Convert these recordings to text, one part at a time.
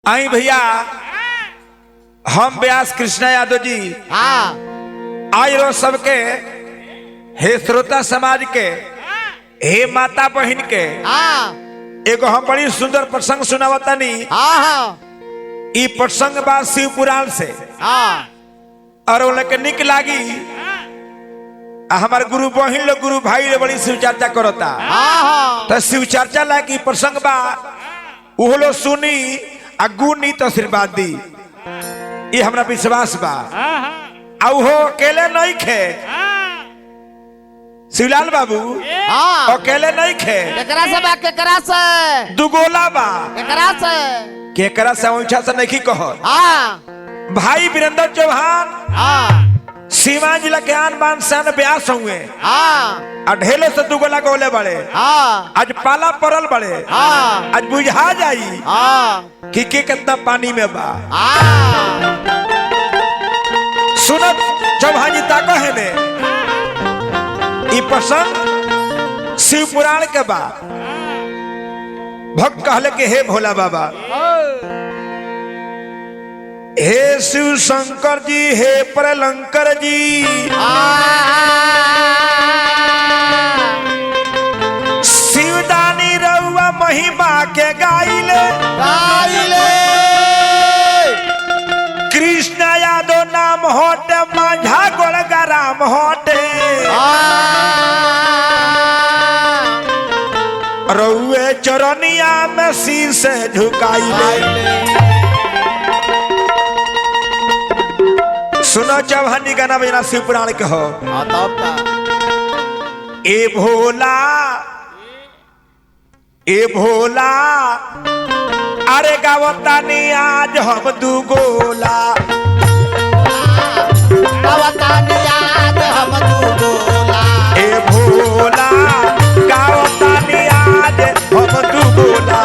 आई भैया हम व्यास कृष्णा यादव जी आई रो सबके हे श्रोता समाज के हे माता बहन के एगो हम बड़ी सुंदर प्रसंग सुनावतानी। ई प्रसंग बा शिव पुराण से और उनके निक लागी हमारे गुरु बहन लोग गुरु भाई लोग बड़ी शिव चर्चा करता तो शिव चर्चा लागी प्रसंग बा वो लोग सुनी आ गुनी तो आशीर्वाद दी ये हमरा विश्वास बा। आ वो अकेले नहीं खे शिवलाल बाबू अकेले नहीं खे केकरा से दुगोला बा केकरा से ऊंचा से नहीं कहो भाई वीरेंद्र चौहान सीमा जिला के आन बान सन ब्यास हुए ढेले से दुगोला गोले बड़े आज पाला परल बड़े आज बुझा जाई कि कितना पानी में बा। सुनत चौहान जी ताको है ने ई प्रसंग शिव पुराण के बा। भक्त कहले के हे भोला बाबा हे शिव शंकर जी हे प्रलंकर जी शिवदानी रउआ महिमा के गाइले कृष्ण यादव नाम होटे माझा गोलगाराम होटे रउए चरनिया में सिर से झुकाइले। सुनो चौहानी गाना बजना शिव पुराण के हो ए भोला अरे गावतानी आज हम दुगोला ए भोला गावतानी आज हम दुगोला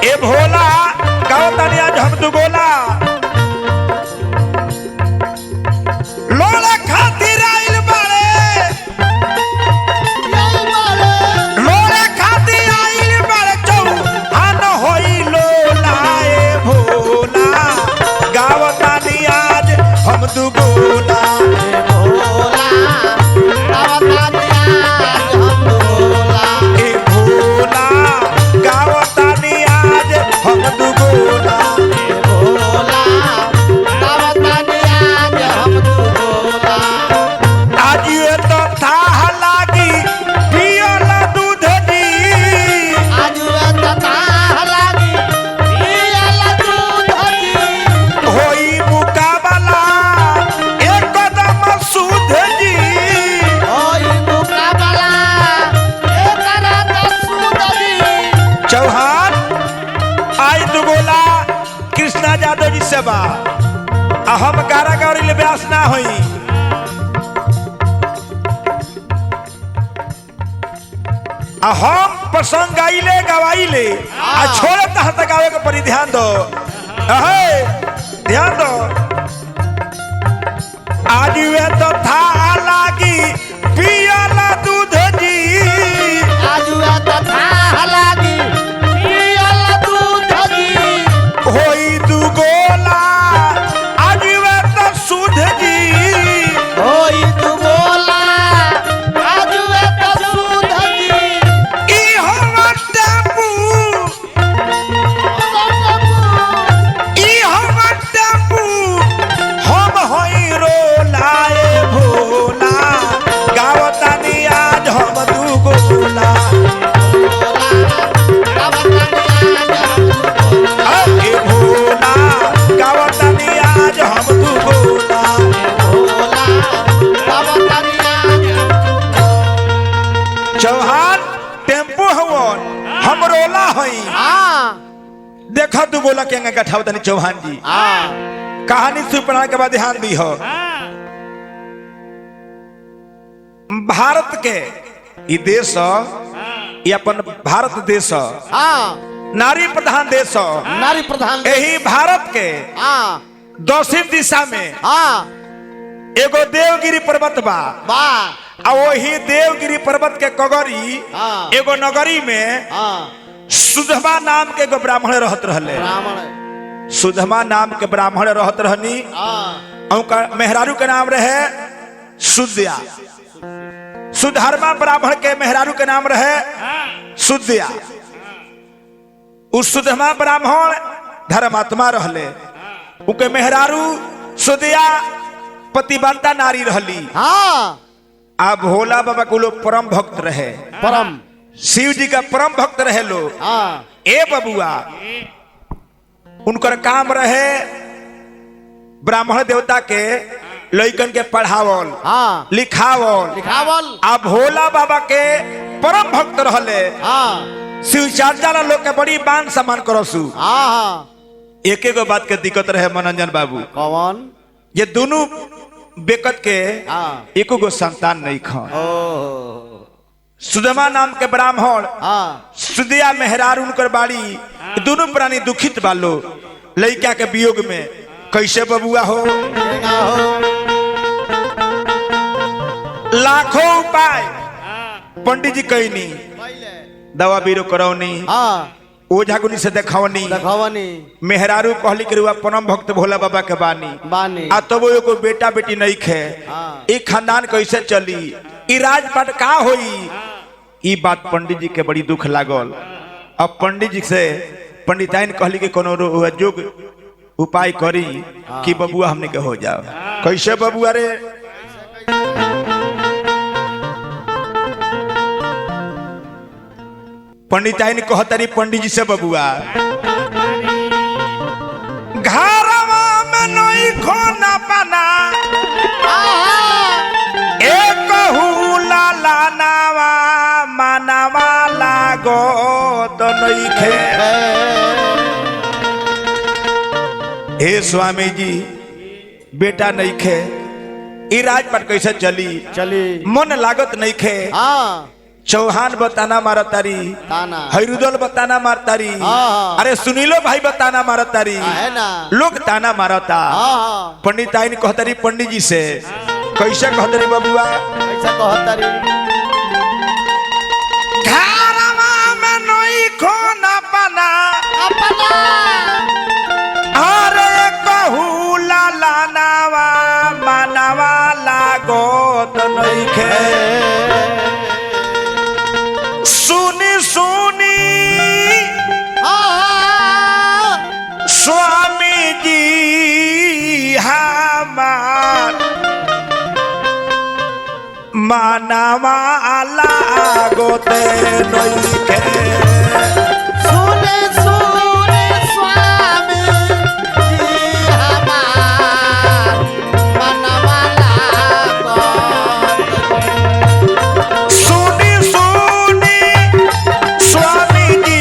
ए भोला गावतानी आज हम दुगोला लोला खातिर आइल बाड़े लोला खातिर आइल बाड़े चौहान होई लोला ए भोला गावतानी आज हम दुगोला ए भोला गावतानी आज हम दुगोला आज ये तो था लागी पियोला दूध दी होई मुकाबला एक कदम सूध जी चौहान आई दुगोला कृष्णा यादव जी से बा हम गारा गौरी ले व्यास ना होई हम प्रसंग गाइले गवाइले आ छोड़े तहत गावे के परी ध्यान दो ध्यान दो। आज वे तो था लागी पियाला दूध जी होई दुगोला आज वे तो सुध जी ई हमर टेम्पू हम होई रोला ए भोला गावतानी आज हम दुगोला ए भोला गावतानी आज हम दुगोला चौहान टेम्पो हवन हम रोला हई देखा दुगोला के गठाव तनी चौहान जी कहानी शिव पुराण के बाद ध्यान दी हो। भारत के ई देश ये अपन भारत देश नारी प्रधान देश यही भारत के दक्षिण दिशा में एगो देवगिरी पर्वत बा आ वही देवगिरी पर्वत के कगरी हाँ। एगो नगरी में हाँ सुधमा नाम के एगो ब्राह्मण रहत रहले। ब्राह्मण सुधमा नाम के ब्राह्मण रहत रहनी। हाँ उनका मेहरारू के नाम रहे सुद्या। सुधर्मा ब्राह्मण के मेहरारू के नाम रहे सुद्या। उस सुधमा ब्राह्मण धर्मात्मा रहले। उनके मेहरारू सुद्या पतिव्रता नारी रहली। हाँ आ भोला बाबा को लोग परम भक्त रहे। परम शिव जी का परम भक्त रहे लोग। हाँ ए बबुआ उनकर काम रहे ब्राह्मण देवता के लइकन के पढ़ावल हाँ लिखावल। लिखावल आ भोला बाबा के परम भक्त रहले। हाँ शिव चर्चा लोग के बड़ी मान सम्मान करसु। हाँ एक एगो बात के दिक्कत रहे मनोरंजन बाबू, कौन ये दोनों बेकत के हाँ एको गो संतान नहीं खान। ओ सुदमा नाम के ब्राह्मण हाँ सुदिया मेहरार उनकर बाड़ी दोनों प्राणी दुखित बालो लइका के वियोग में। कैसे बबुआ हो केना हो लाखों उपाय पंडित जी कहनी, दवा बीरो करौनी, हाँ ओझा गुनी से देखावनी। देखवनी मेहरारू कहली के रुआ परम भक्त भोला बाबा के बानी। बानी आ तब एगो बेटा बेटी नहीं खे। हाँ। ई खानदान कैसे चली, ई राजपाट का होई। ई बात पंडित जी के बड़ी दुख लागल। अब पंडित जी से पंडिताइन कहली के कोनो जोग उपाय करी कि बबुआ हमने के हो जाओ। कैसे बबुआ रे, पंडिताइन कहतरी पंडित जी से बबुआ घरवा में नहीं खोना पाना एक लाला नावा मानवा लागो तो नहीं खे। हे स्वामी जी बेटा नहीं खे, ई राजपाट कैसे चली। चली मन लागत नहीं खे। हाँ चौहान बताना मारतारी, ताना हैरुदल बताना मारतारी, हाँ। अरे सुनीलो भाई बताना मारतारी, है ना लोग ताना मारता। हाँ पंडिताइन कहतरी पंडित जी से कैसे कहतरी बबुआ कैसा कहतरी घरवा में नहीं खोना पाना अपना अरे कहू लाला नावा मानवा लागो तो नहीं खे। सुनी सुनी स्वामी जी हमार मानवा लागोते नहीं खे। सुने सुने स्वामी जी हमार मनवा लागो। सुनी सुनी स्वामी जी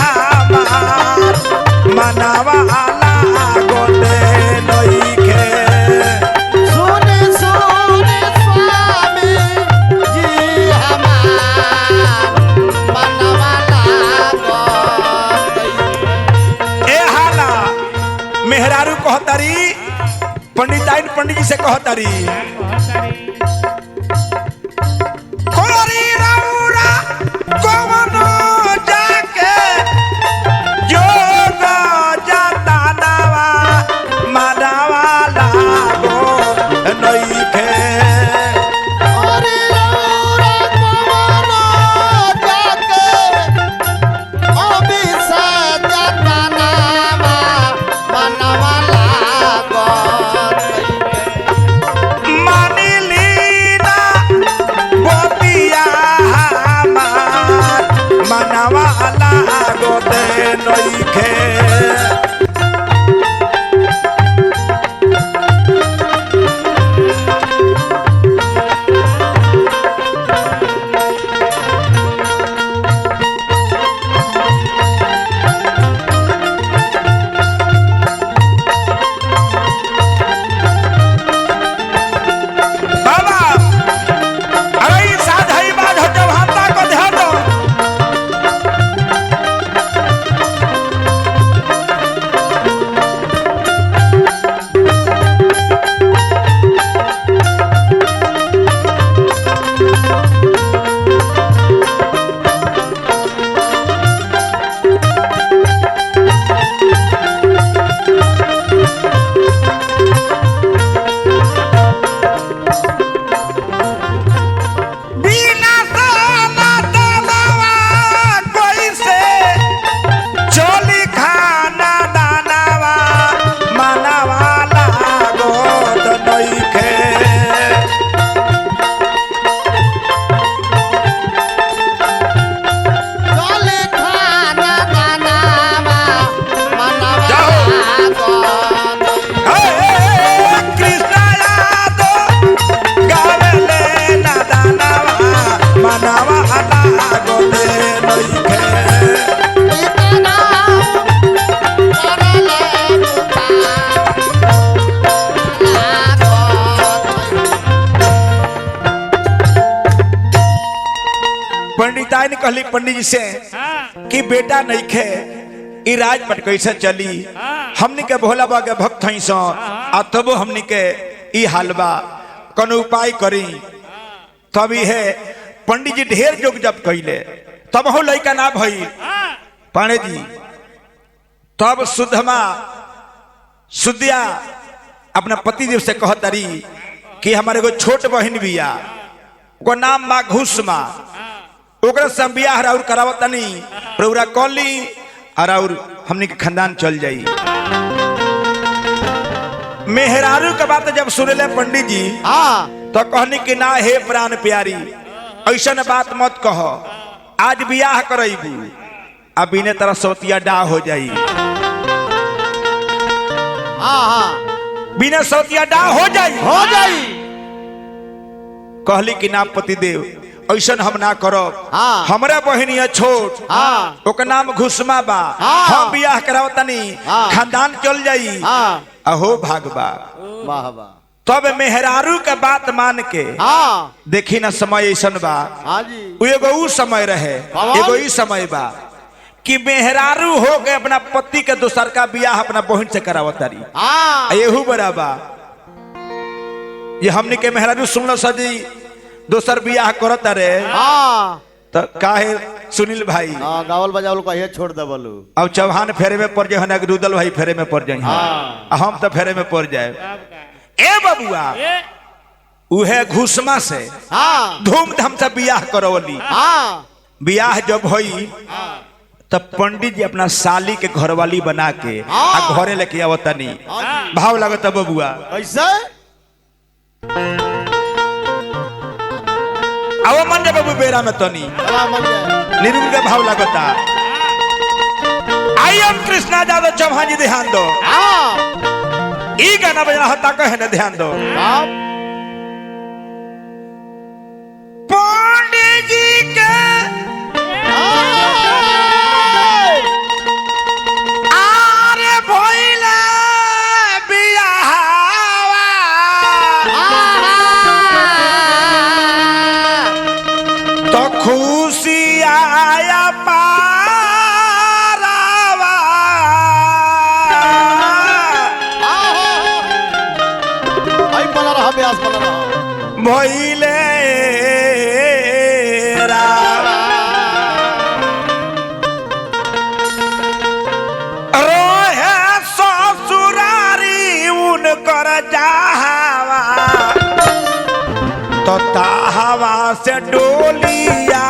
हमार मानवा लागोते नहीं खे। सुने सुने स्वामी जी हमार मनवा लागो। ए हाला मेहरारू कहतारी पंडिताइन पंडित जी से कहतारी कोरी रौरा कवनो जाके जोग जाता नावा मानवा लागो नहीं खे। अरे रौरा कवनो जाके अभिषेक जतनावा मनवा लागो। मानिली लागते नइखे इतना करले पंडिताइन कहली पंडित जी से कि बेटा नइखे ई राजपट कैसे चली हमनी के भोला बाबा के भक्त हई सो आ तबो हमनी के ई हालबा कौन उपाय करी तभी है पंडित जी ढेर जोग जब कैले तब हो लइका ना भई पाणे जी तब सुद्या अपना पति देव से कहतरी कि हमारे को छोट बहन बिया को नाम बा घुसमा ओकरा से हम बियाह और करावतनी रउरा कॉली और हमनी के खानदान चल जाई मेहरारू के बात जब सुनले पंडित जी तो कहनी कि ना हे प्राण प्यारी ऐसा बात मत कहो आज बियाह करबू आ बिने तरह सौतिया डा हो जाई बिना सौतिया डा हो जाई कहली कि ना पति देव ऐसा हम ना करो हमारा बहन है छोट ओकर नाम घुसमा बा हम बियाह करावतनी खानदान चल जाई अहो भागबा तब मेहरारू के बात मान के देखी ना समय ऐसा बा एगो उ समय रहे एगो ई समय बा कि मेहरारू हो के अपना पति के दोसर का बियाह अपना बहन से करावतारी एहू बराबा ये हमनी के मेहरारू सुनलो सजी दोसर बियाह करत रे तो काहे सुनील भाई गावल बजावल कहिए छोड़ देबलू अब चौहान फेरे में पड़ जाए रुदल भाई फेरे में पड़ जाए हम तो फेरे में पड़ जाए ए बबुआ उहे घुसमा से धूमधाम से बियाह करवली बियाह जब होई तब पंडित जी अपना साली के घरवाली बना के आ घरे लेके आवतनी भाव लगता बबुआ कैसे आओ मन जा बाबू बेरा में तनी निरुल के भाव लगता आई एम कृष्णा यादव चौहान जी ध्यान दो ई गाना बजना होता कहे ना ध्यान दो पंडित जी के आरे भइला तो खुशी आया पारावा भइले रोहे ससुरारी उनकर जावा तो ताहवा से डोलिया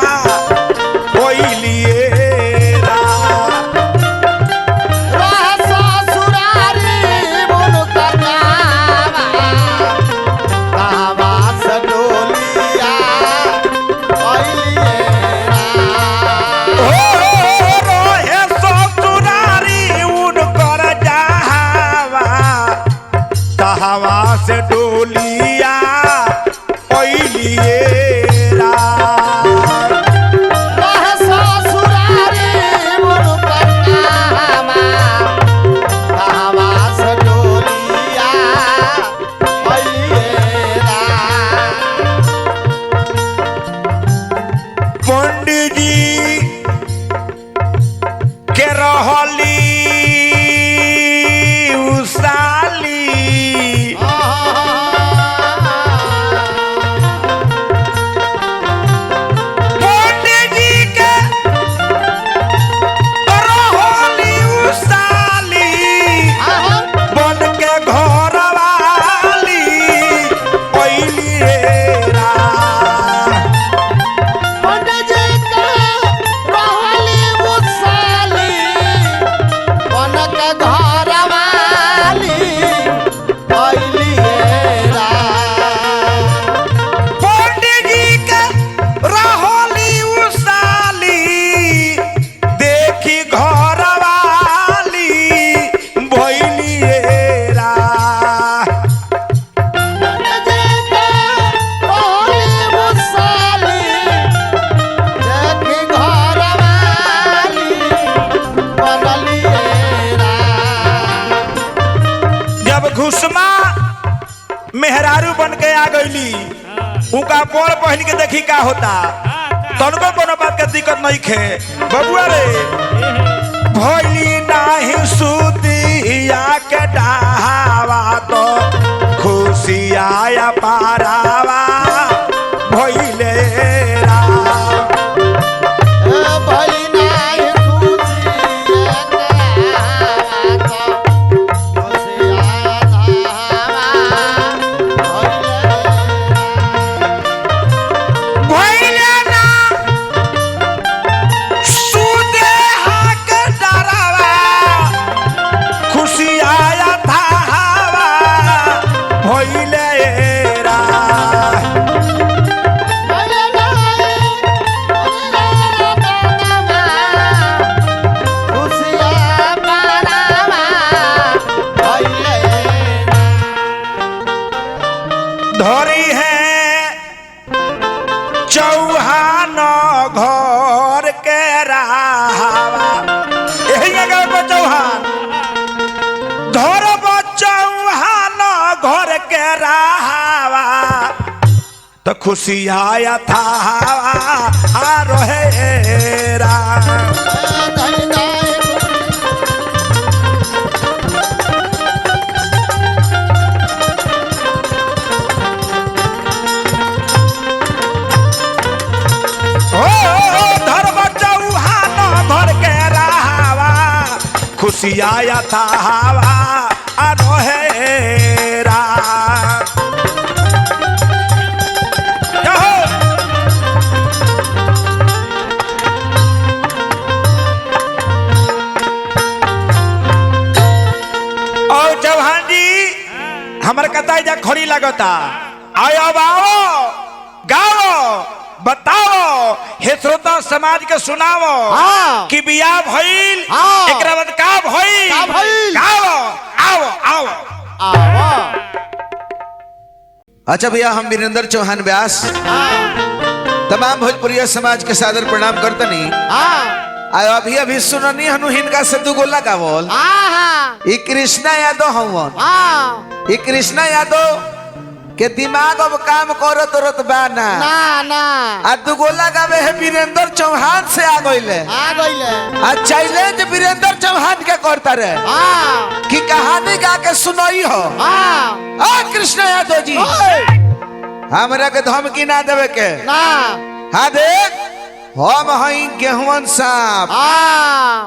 कोइलिए हवा से डोलिया कोइलिए रा मेहरारू बन के आ गईली उनका पोर पहन के देखी का होता तनको कोनो बात के दिक्कत नहीं खे बबुआ रे भइली नाही सुतिया के डावा तो खुशी आया पारावा भइले धोरी है चौहान घर के रावा यही जगह पर चौहान धरब चौहान घर के रावा तो खुशी आया था आ रहे रा खुशी आया था हवा अरोहेरा और चौहान जी हमारे कताई जा खड़ी लगता आओ आओ गाओ बताओ हे श्रोता समाज के सुनाओ कि बियाह भइल एकरा बाद का भइल गाओ आओ आओ अच्छा भैया हम वीरेंद्र चौहान व्यास तमाम भोजपुरिया समाज के सादर प्रणाम करतनी आयो अभी अभी सुननी हनु हिनका से दू गोला गावल ई कृष्णा यादव हवन ई कृष्णा यादव के दिमाग अब काम करत रत बाना ना आ दू गोला गावे है वीरेंद्र चौहान से आ गइले आ चैलेंज वीरेंद्र चौहान के करता रे कि कहानी गा के सुनाई हो आ कृष्णा यादव जी हमरा के धमकी ना देवे के हाँ देख हम हई गेहूं साहब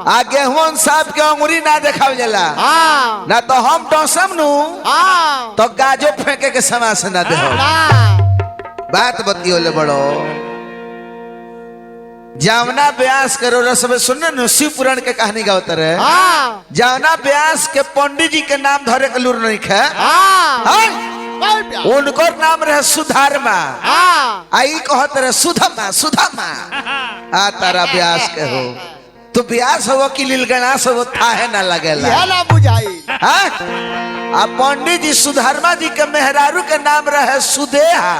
आ गेहूं साहब के अंगुरी ना देखाव जाला ना तो हम डसम नु तो गाजो फेंके के समास ना दे बात बतियोले बड़ो जावना व्यास करो रसब सुनने नु शिव पुराण के कहानी गावत रहे जावना व्यास के पंडित जी के नाम धरे के लूर नहीं खे उनकर नाम रहे सुधारमा आई कहत रहे सुधमा सुधमा आ तारा व्यास के हो तो व्यास हो कि लीलगणास हो थाहे ना लगेला ना बुझाई आ पंडित जी सुधारमा जी के मेहरारू के नाम रहे सुदेहा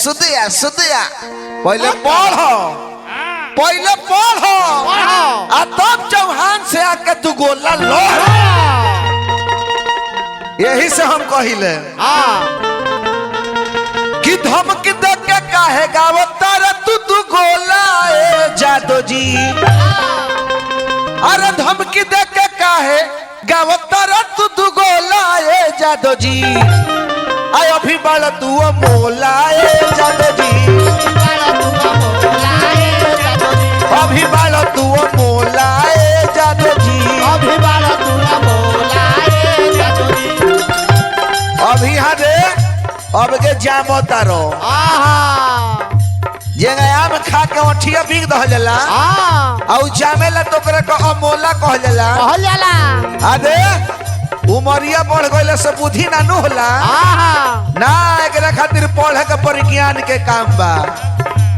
सुदिया सुदिया पहले पढ़ो आ तब चौहान से आके तू गोला लो यही से हम कहिले कि धमकी दे के काहे गावता रे तू गोला ए जादो जी अरे धमकी दे के काहे गावता रे तू गोला ए जादो जी आय अभी बाल तू मोला ए जादो जी अभी बाल तू मोला ए जादो जी अभी बाला तू मोला ए जादो जी अभी हाँ दे अब के जामो तारो जे आम खा के ओठिया बिग दह जाला औ जामेला तो करे को अमोला कह जाला आ दे उमरिया बढ़ गइले से बुद्धि ना नु होला ना एकरा खातिर पढ़े के परिज्ञान के काम बा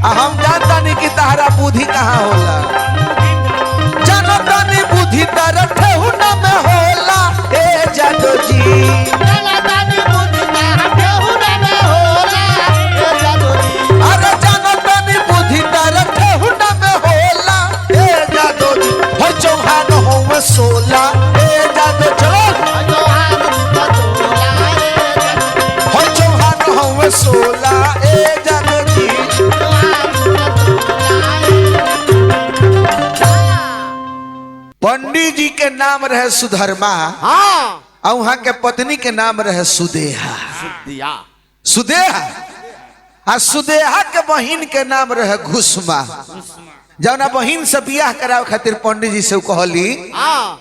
आ हम जानता नहीं कि तारा बुद्धि कहाँ होला जानता नहीं बुद्धि तारा ठेहुना में होला ए जादो जी सोला ए जादो चलो पंडित जी के नाम रहे सुधर्मा हाँ और वहां के पत्नी के नाम रहे सुदेहा। दिया सुदेहा आ सुदेहा के बहिन के नाम रहे घुसमा। जौना बहिन से बियाह करावे खातिर पंडित जी से कहली, हाँ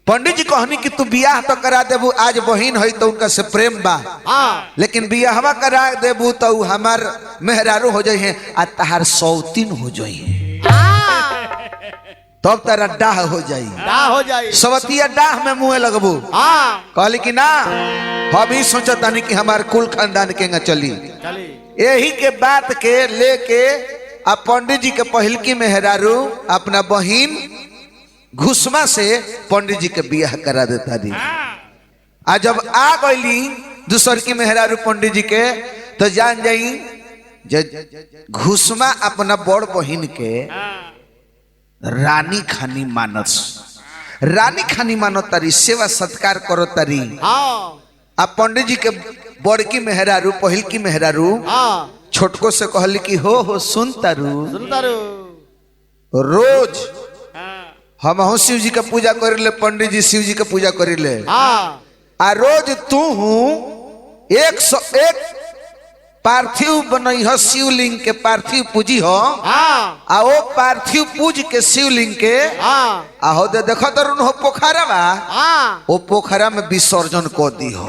पंडित जी कहनी कि तू बियाह तो करा देबू, आज बहिन है तो उनका से प्रेम बा, हाँ लेकिन बियाहवा करा देबू तो हमार मेहरारू हो जाई है आ तहार सौतीन हो जाई है, तब तेरा डाह हो जाई। क्या हो जाए सवतिया डाह में मुँह लगबू। हाँ कहली कि ना हम ही सोचतानी कि हमार कुल खानदान के चली। चली यही के बात के लेके आ पंडित जी के पहिलकी मेहरारू अपना बहिन घुसमा से पंडित जी के बियाह करा देता दी। आ जब आ गईली दूसर की मेहरारू पंडित जी के, तो जान जाई घुसमा अपना बड़ बहिन के रानी खानी मानस, रानी खानी मानो तारी, सेवा सत्कार करो तारी। हाँ आ पंडित जी के बड़की मेहरारू पहिलकी मेहरारू हाँ छोटको से कहली कि हो सुन तारू, सुनतारू रोज हम शिव जी के पूजा करिले, पंडित जी शिव जी के पूजा करिले, हाँ आ रोज तू 101 पार्थिव बनई हो शिवलिंग के, पार्थिव पूजी हो हाँ आ वो पार्थिव पूज के शिवलिंग के हाँ आ हो दे देखो तो हो पोखरा बा, हाँ वो पोखरा में विसर्जन को दी हो।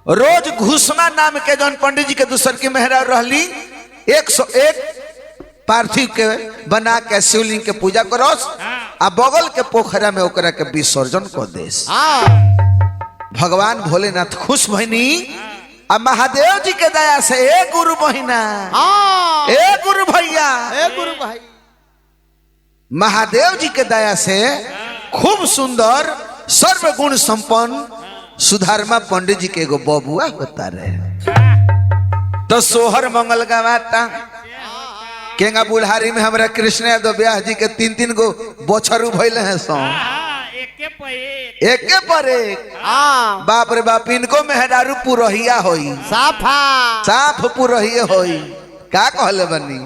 रोज घुसमा नाम के जौन पंडित जी के दूसर की मेहरा रहली 101 पार्थिव के बना के शिवलिंग के पूजा करोस आ बगल के पोखरा में ओकरा के विसर्जन को देस। भगवान भोलेनाथ खुश भइनी आ महादेव जी के दया से ए गुरु बहिना, हाँ ए गुरु भैया, ए गुरु भाई महादेव जी के दया से खूब सुंदर सर्वगुण संपन्न सुधर्मा पंडित जी के एगो बबुआ होता रहे। तो सोहर मंगल गवाता केंगा बुढ़ारी में हमरा कृष्ण यादव ब्याह जी के 3-3 गो बोछरू भइले हैं सो एके पर एक। हाँ बाप रे बाप, इनको मेहरारू पुरहिया होई, साफा साफ पुरहिए होई। का कहले बनी?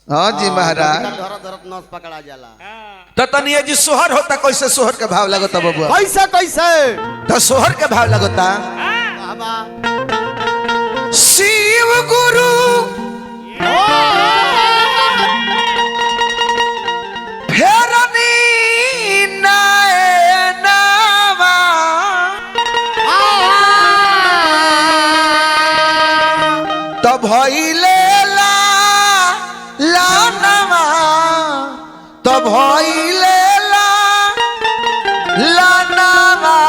हाँ जी महाराज। धरत नस पकड़ा जाला। तो तनिए जी सोहर होता, कैसे सोहर के भाव लगता बबुआ? कैसे कैसे तो सोहर के भाव लगता शिव गुरु फेरनी नयनवा तो भइले लानवा, तो भइले लानवा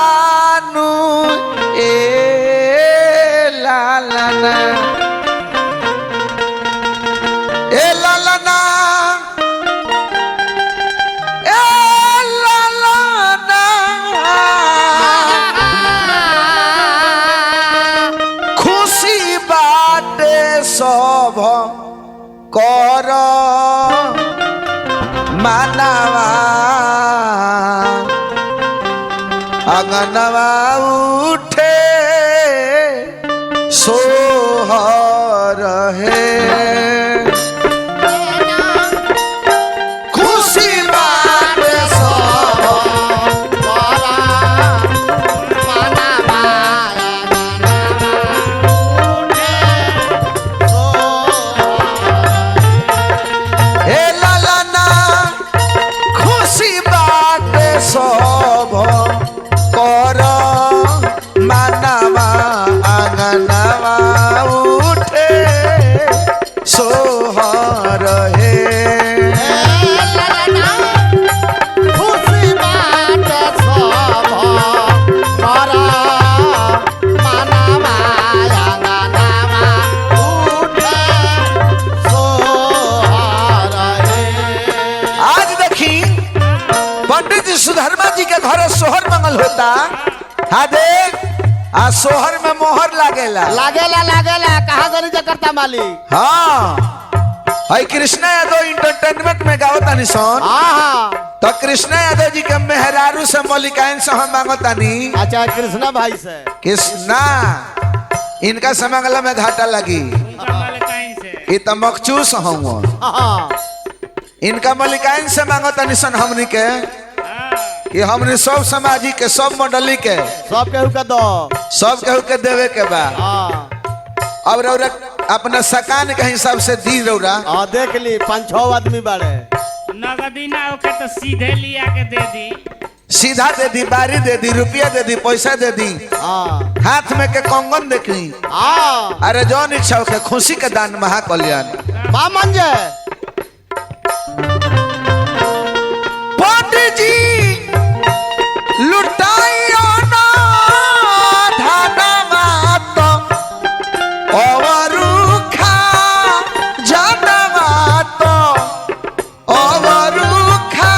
नु ए लालना, ए लालना, ए लालना, खुशी बाटे सब कर मानवा, अगनवा उठे सोहर है, खुशी बात ए लालना, खुशी बात सब कर मानवा, आंगनवा उठे सोहर है। खुशी बात सब कर मानवा, आंगनवा उठे सोहर है। आज देखी पंडित जी सुधर्मा जी के घर सोहर मंगल होता। हाँ देख, आ सोहर में मोहर लागेला, लागेला लागेला कहाँ गरी जकरता मालिक। हाँ है कृष्णा यादव इंटरटेनमेंट में गावता निशान। हाँ तो कृष्णा यादव जी के मेहरारू से मलिकाइन से हम मांगतानी। अच्छा कृष्णा भाई से कृष्णा इनका समंगला में घाटा लगी, ये तो मखचूस हूँ। हाँ इनका मलिकाइन से मांगो तनिसन हमनी के कि हमने सब समाजी के सब मंडली के सब केहू के दो सब केहू के देवे के बा। हाँ अब रौरा अपना सकान के हिसाब से दी रौरा। हाँ देख ली 5-6 आदमी बाड़े। नगदी ना होके तो सीधे लिया के दे दी। सीधा दे दी, बारी दे दी, रुपया दे दी, पैसा दे दी, हाँ हाथ में के कंगन देखी। हाँ अरे जौन इच्छा के खुशी के दान महाकल्याण। बा मंजे पंडित जी लुटाइयो ना धनमा तो अवरु खा जनवा तो अवरु खा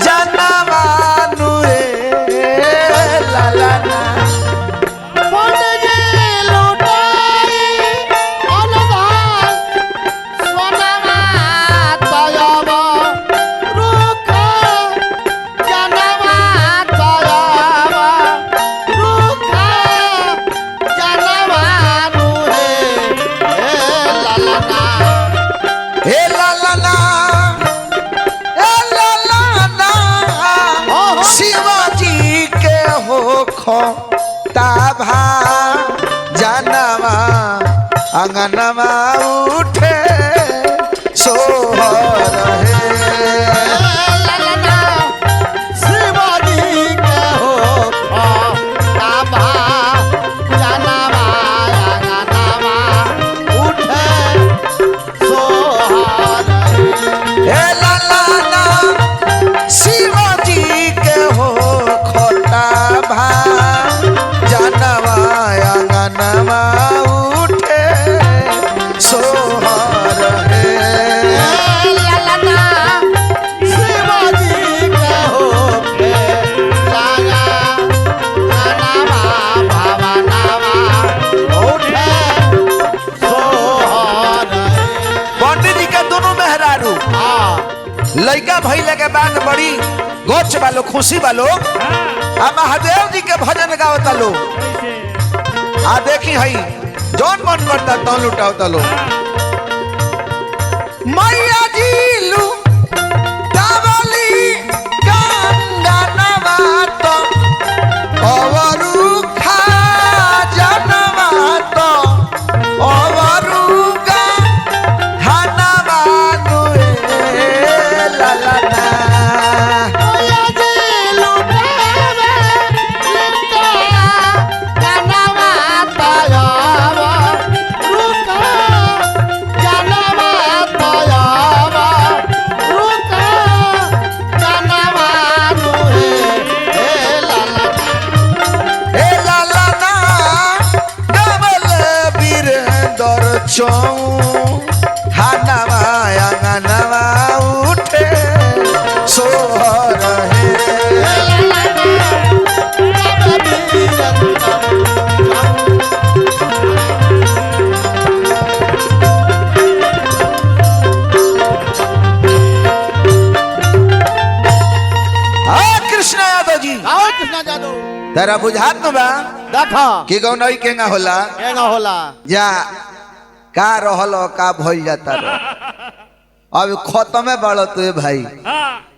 जनवा नुरे लाला ना। हे लाला ना, हे लाला ना, शिवाजी के हो खो ताभा जनवा अंगनवा उठे सोहर हे। हे लाला ना, शिवाजी के हो खोता भा जनवा अंगनवा उठे सोहर हे। पंडित जी के दोनों मेहरारू लड़का भइले के बाद बड़ी गोच वालो खुशी वालो आ महादेव जी के भजन गावता लो। आ देखी हई जौन मन करता तो लुटावता लो। मैया जी लू दावली गंगा नवा तो अवरु खा जनवा तो अवरु गा हनवा नुए लाला ना। हे लाला ना, गबल बीरेंदर चौ हनवा अंगनवा उठे सोहर हे। हाँ कृष्ण यादव जी कृष्णा जादू तेरा बुझात न बा देखा कि गौनई केंगा होला केना होला या का रहलो का भइल जाता रह। अब खत्मे बड़ो तू भाई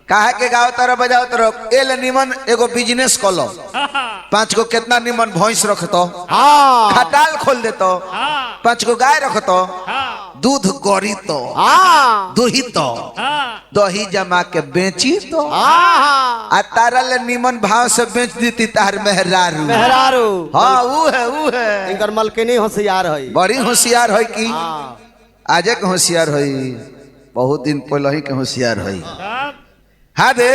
काहे के गाँव तरह बजाओ तरह एल निमन एगो बिजनेस कलो 5 गो कितना निमन भैंस रखतो हाँ खटाल खोल देतो 5 गो गाय रखतो दूध गड़ी तो हाँ दूही तो दही जमा के बेची तो हाँ आ तारा ले निमन भाव से बेच देती तार मेहरारू। मेहरारू हाँ ऊ है इनकर मलकिनी होशियार है बड़ी होशियार है की हाँ आजे के होशियार है बहुत दिन पहले ही के होशियार है। हाँ दे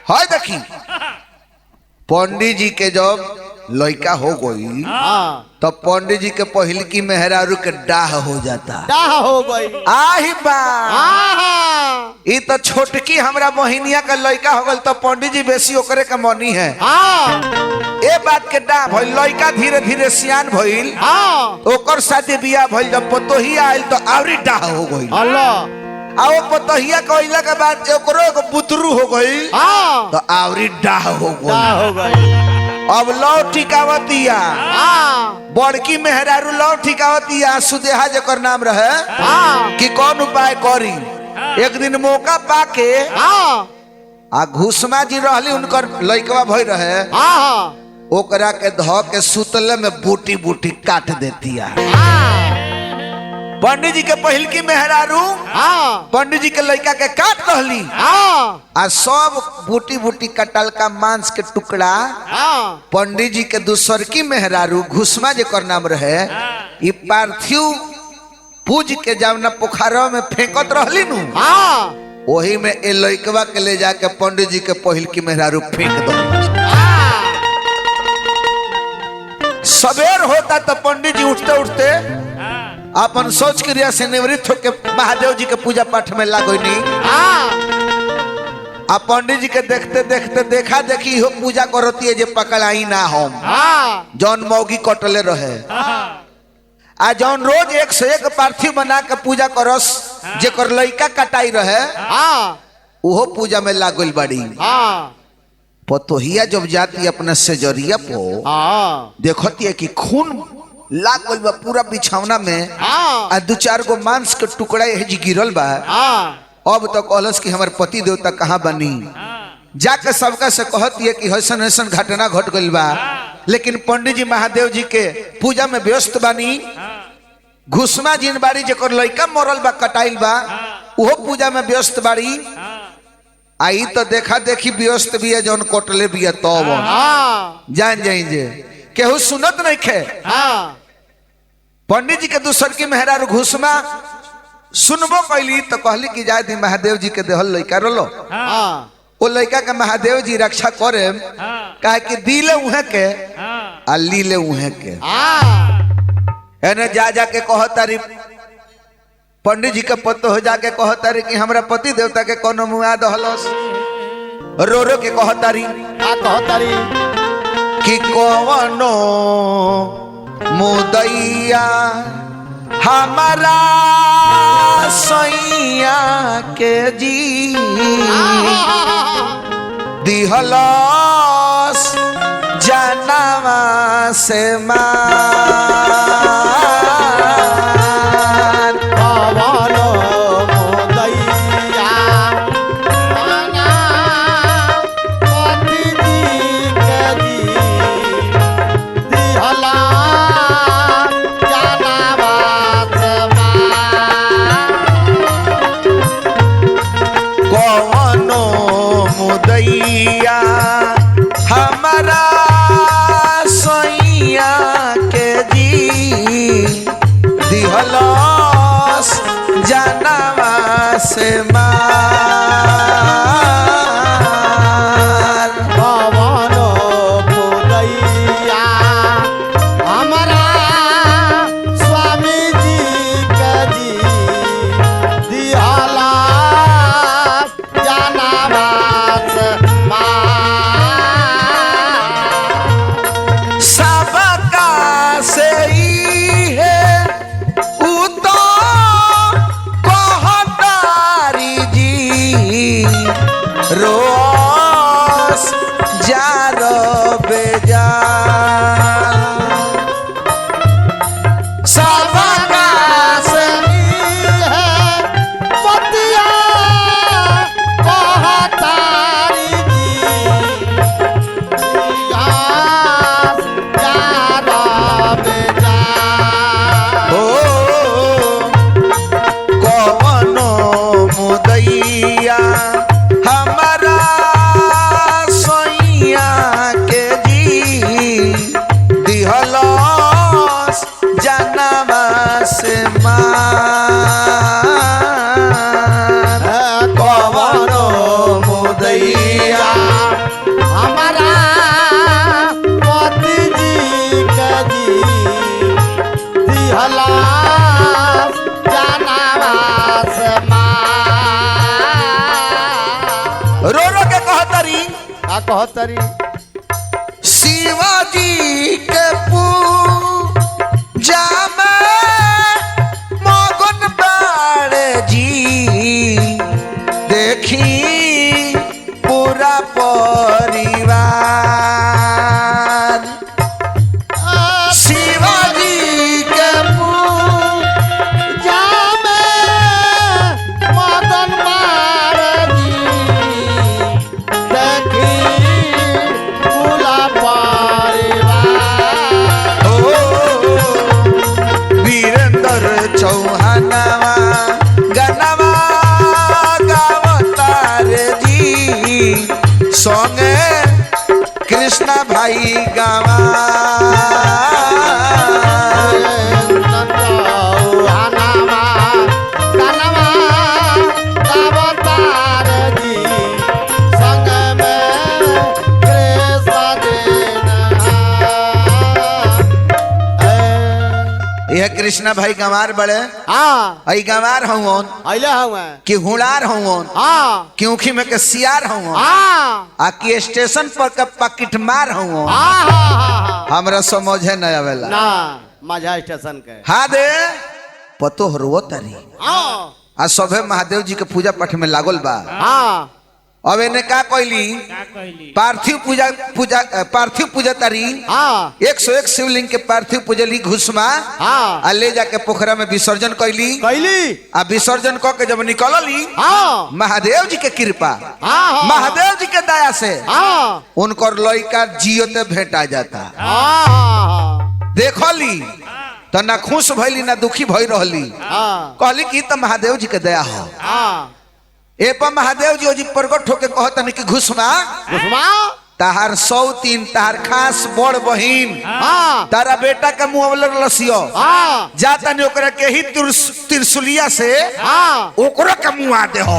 है देखी पंडित जी के जब लड़का हो गई हाँ तो पंडित जी के पहल की मेहरारू के डाह हो जाता। डाह हो गई आही बा हाँ ई तो छोटकी हमरा मोहिनिया का लड़का हो गल तो पंडित जी बेसी ओकरे के मनी है। हाँ ए बात के डाह भइल लड़का धीरे धीरे सियान भइल हाँ ओकर शादी बियाह भइल जब पतोही आइल तो आवरी डाह हो गई। अल्लाह आओ पतोहिया कइला के बाद ओकरो एगो बुतरू हो गई हाँ तो आवरी डाह हो डाह गई। हो गई अब लौ ठिकावतिया हाँ बड़की मेहरारू लौ ठिकावतिया सुदेहा जकर नाम रहे हाँ कि कौन उपाय करी एक दिन मौका पाके आ घुसमा जी रहली उनकर लइकवा भई रहे ओकरा के ध के सुतले में बूटी बूटी काट देती है। पंडित जी के पहिल की मेहरारू पंडित जी के लड़का के काट रहली आ सब बूटी बूटी कटल का मांस के टुकड़ा पंडित जी के दूसर की मेहरारू घुसमा जेकर नाम रहे ई पार्थिव पूज के जावना पोखरा में फेंकत रहली नु वही में ए लइकवा के ले जाके पंडित जी के पहिल की मेहरारू फेंक दो। सवेर होता तो पंडित जी उठते उठते अपन सोच क्रिया से निवृत्त होकर महादेव जी के पूजा पाठ में लागोनी आ पंडित जी के देखते देखते देखा देखी हो पूजा करती है जे पकड़ाई ना हम जौन मौगी कटले रहे आ जौन रोज 101 पार्थिव बना के पूजा करस जेकर लइका कटाई रहे उहो पूजा में लागल बड़ी। पतोहिया जब जाती अपने सेजरिया पो देखती है कि खून लाग गइल बा पूरा बिछौना में आ 2-4 गो मांस के टुकड़ा जी गिरल बा। अब तो कहलस कि हमारे पति देवता कहाँ बनी जाके सबका से कहती है कि हसन हसन घटना घट गइल बा लेकिन पंडित जी महादेव जी के पूजा में व्यस्त बानी। घुसमा जिन बाड़ी जेकर लइका मरल बा कटाइल बा उहो पूजा में व्यस्त बाड़ी। आई तो देखा देखी व्यस्त भी है जौन कोटले भी है तो जान जाइन जे केहू सुनत नहीं खे। पंडित जी के दूसर की मेहरारू घुसमा सुनबो कैली तो कहली कि जाए दी महादेव जी के देहल लइका रोलो वो लइका के महादेव जी रक्षा करे कहे कि दिले उहे के आ लीले उहे के एने जा जाके कहतारी पंडित जी के पत्तो हो जाके कहतारी कि हमरा पति देवता के कोनो मुआ दहलस रो रो के कहतारी कि कवनो मुदैया हमारा सैया के जी दिहलस जानवा से मान कवनो मुदैया पति जी के जी दिहला जानवा से कवनो मुदैया हमारा सैया के जी दिहलस जानवा से मार कवनो मुदैया हमारा स्वामी जी के जी दिहला जानवा से सबका से ही है उ तो कहतारी जी रोस जार बेजा सबका से है पतिया कहतारी जी यास जारा बेजा ओ कवनो मुदैया हमारा सैया के जी दिहलस जानवा से मार कवनो मुदैया हमारा पति जी के जी दिहला जानवा से रो रो के कहतरी कहतरी शिवाजी के पूजा में मगन बाड़े जी देखी पूरा परिवार शिवाजी के पूजा में मदन कृष्णा भाई गंवार बड़े आई गंवार हूँ कि हुड़ार हूँ क्योंकि मैं के सियार हूँ आ कि स्टेशन पर का पकिट मार हूँ हमरा समझे न आवेला ना माझा स्टेशन के हाँ दे पतो हरवो तारी आ सभे महादेव जी के पूजा पाठ में लागल बा अब एने का कहली का कहली पार्थिव पूजा तारी 101 शिवलिंग के पार्थिव पूजली घुसमा आ ले जाके पोखरा में विसर्जन कैली आ विसर्जन क के जब निकलली महादेव जी के कृपा महादेव जी के दया से उनकर लड़का जियोते भेंटा जाता देखली तो ना खुश भइली ना दुखी भई रहली कहली कि त महादेव जी के दया हो ए पर महादेव जी प्रगट होके कहतन कि घुसमा ताहार 103 ताहार खास बड़ बहिन तारा बेटा के मुंह लसियो जाता ने ओकरा के ही त्रिशूलिया से ओकरा के मुंह दे हो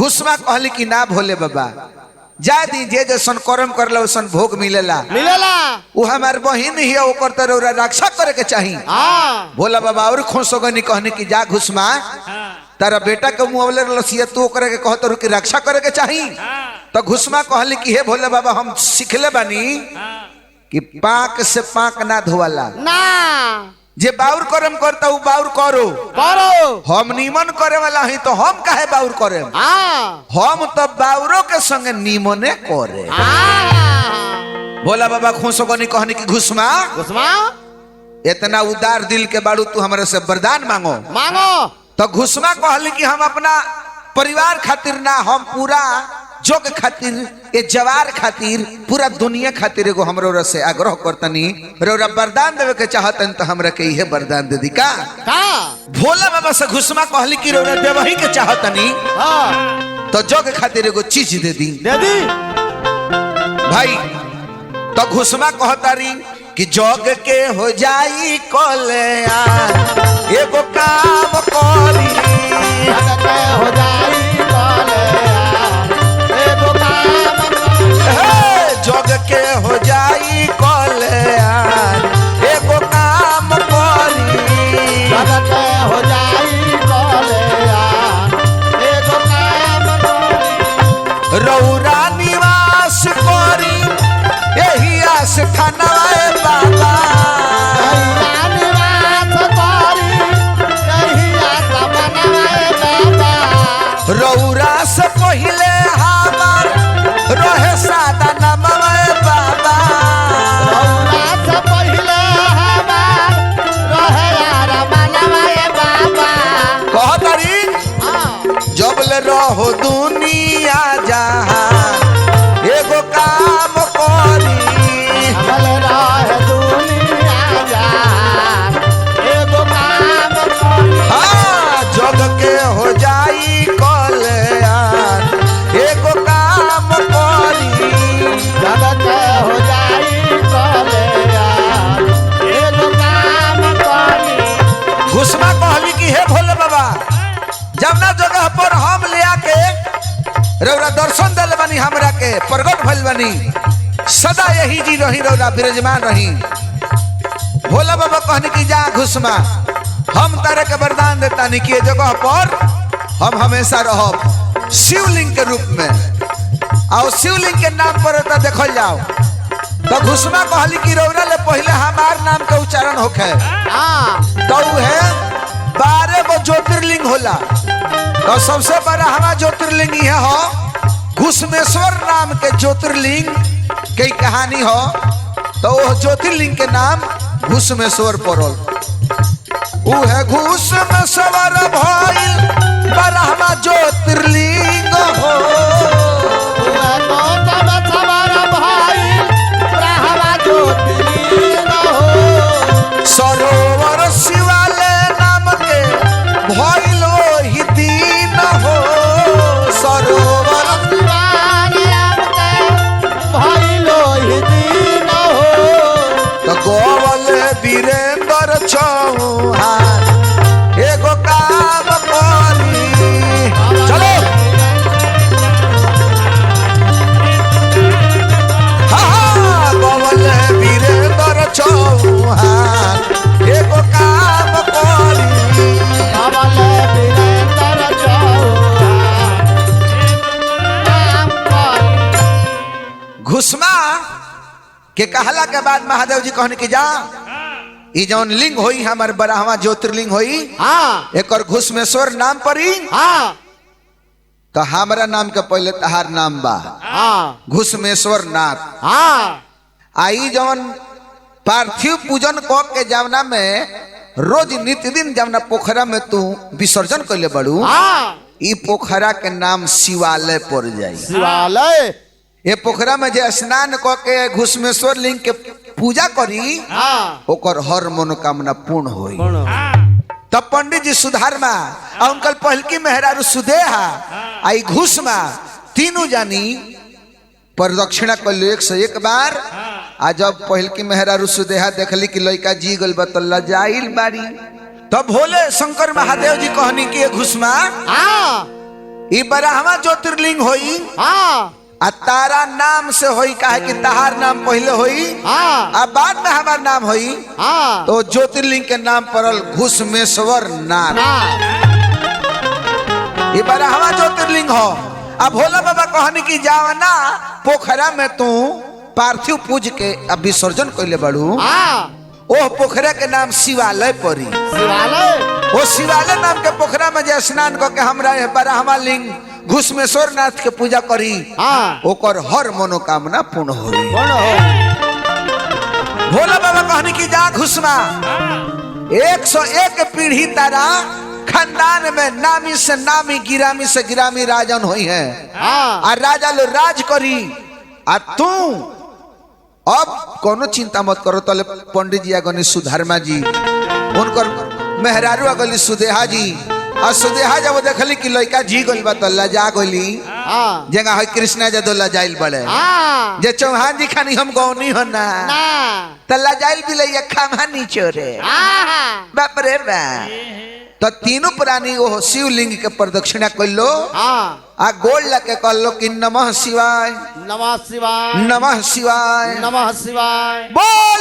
घुसमा कहली कि ना भोले बाबा जा दी जे जैसन कर्म करला वैसन भोग मिलेला वो हमार बहिन ही ओकर तरह रक्षा करे के चाही भोला बाबा और खुश हो गनी कहनी कि जा घुसमा तारा बेटा के मुंह लसिया तू ओकरा के कहत रु कि रक्षा करे के चाही तो घुसमा कहली कि हे भोले बाबा हम सिखले बानी कि पाक से पाक ना धोवाला ना जे बाउर कर्म करता उ बाउर करो हम नीमन करे वाला ही तो हम काहे बाउर करे हम तो बाउरों के संगे नीमने करे भोला बाबा खुश होगनी कहनी कि घुसमा इतना उदार दिल के बाड़ू तू हमारे से वरदान मांगो तो घुसमा कहली कि हम अपना परिवार खातिर ना हम पूरा जोग खातिर ए जवार खातिर पूरा दुनिया खातिर एगो हमरो से आग्रह करतनी रोरा वरदान देवे के चाहतन तो हमरा के इहे वरदान दे दी का भोला बाबा से घुसमा कहली कि रोरा देवही के चाहतनी तो जोग खातिर एगो चीज दे दी भाई तो घुसमा कहतारी कि जोग के हो जाई कल्याण एगो काम करी हो जाई जोग के हो जाई कल्याण एगो काम करी हो जाई एगो काम रौरा निवास करी यही आस ठनवाए बाबा रौरा से पहले हमार रहे सादा नमवे बाबा कहतरी जबले रहो दुनिया जहां एगो काम करी जग के हो जाई कल्याण एगो काम करी हो जाई एगो काम घुसमा कहली कि हे भोले बाबा जमुना जगह पर हम ले आके रौरा दर्शन दिल बनी हमरा के प्रगट भइल बनी सदा यही जी रही रौरा विराजमान रही भोला बाबा कहनी कि जा घुसमा हम तारे के वरदान देता नहीं कि जगह पर हम हमेशा रहब शिवलिंग के रूप में और शिवलिंग के नाम पर देखल जाओ तो घुसमा कहली कि रौरा ले पहले हमार नाम के उच्चारण होखे तो है 12 गो ज्योतिर्लिंग होला तो सबसे बड़ा हमारा ज्योतिर्लिंग यह हो घुसमेश्वर नाम के ज्योतिर्लिंग की कहानी हो तो वो ज्योतिर्लिंग के नाम घुसमेश्वर पड़ल उ है घुसमेश्वर भइल ब्रह्मा ज्योतिर्लिंग हो सरोवर शिवालय नाम के भइल ही दीन हो सरोवर तो गोवल वीरेंद्र चौहान एगो काम करी के कहला के बाद महादेव जी कहने की जा ई जौन लिंग होई हमर बराहवा ज्योतिर्लिंग होई एक और घुसमेश्वर नाम परी तो हमारा नाम के पहले तहार नाम बा घुसमेश्वर नाथ आई जौन पार्थिव पूजन क के जवना में रोज नित्य दिन जवना पोखरा में तू विसर्जन कैले बड़ू ई पोखरा के नाम शिवालय पड़ जाई। शिवालय ये पोखरा में जे स्नान क के घुसमेश्वर लिंग के पूजा करी ओकर हर मनोकामना पूर्ण होई। तब पंडित जी सुधारमा और उनकल पहलकी मेहरारू सुदेहा आई घुसमा तीनों जानी प्रदक्षिणा कर 101 बार। आ जब पहलकी मेहरारू सुदेहा देखली कि लड़का जी गल बतल्ला जाइल बारी तब भोले शंकर महादेव जी कहनी कि घुसमा ई बराहवा ज्योतिर्लिंग होई आ तारा नाम से होई काहे कि तहार नाम पहले होई आ बाद में हमार नाम होई तो ज्योतिर्लिंग के नाम पड़ल घुसमेश्वर नाथ। ये बराहवा ज्योतिर्लिंग हो। अब भोला बाबा कहनी कि जावना पोखरा में तू पार्थिव पूज के अब विसर्जन कैले बड़ू ओ पोखरा के नाम शिवालय पड़ी। शिवालय वो शिवालय नाम के पोखरा में जे स्नान करके हमरा बराहवा लिंग घुसमेश्वर नाथ के पूजा करी ओकर हर मनोकामना पूर्ण होई। भोला बाबा कहनी कि जा घुसमा 101 पीढ़ी तारा खानदान में नामी से नामी गिरामी से गिरामी राजन हुई है आ राजा लो राज करी आ तू अब कोनो चिंता मत करो। तले पंडित जी अगनी सुधर्मा जी उनकर मेहरारू अगली सुदेहा जी और सुदेहा जब देखली कि लड़का जी गइल बा तो लजा गइली जगह है कृष्णा जदो लजाइल बड़े जे चौहान जी खानी हम गौनी हो ना तो लजाइल भी लइया खामा नीचो रे बाप रे बा। तो तीनों प्राणी वो शिवलिंग के प्रदक्षिणा कइलो आ गोल लगे कहलो कि नमः शिवाय नमः शिवाय नमः शिवाय नमः शिवाय। बोल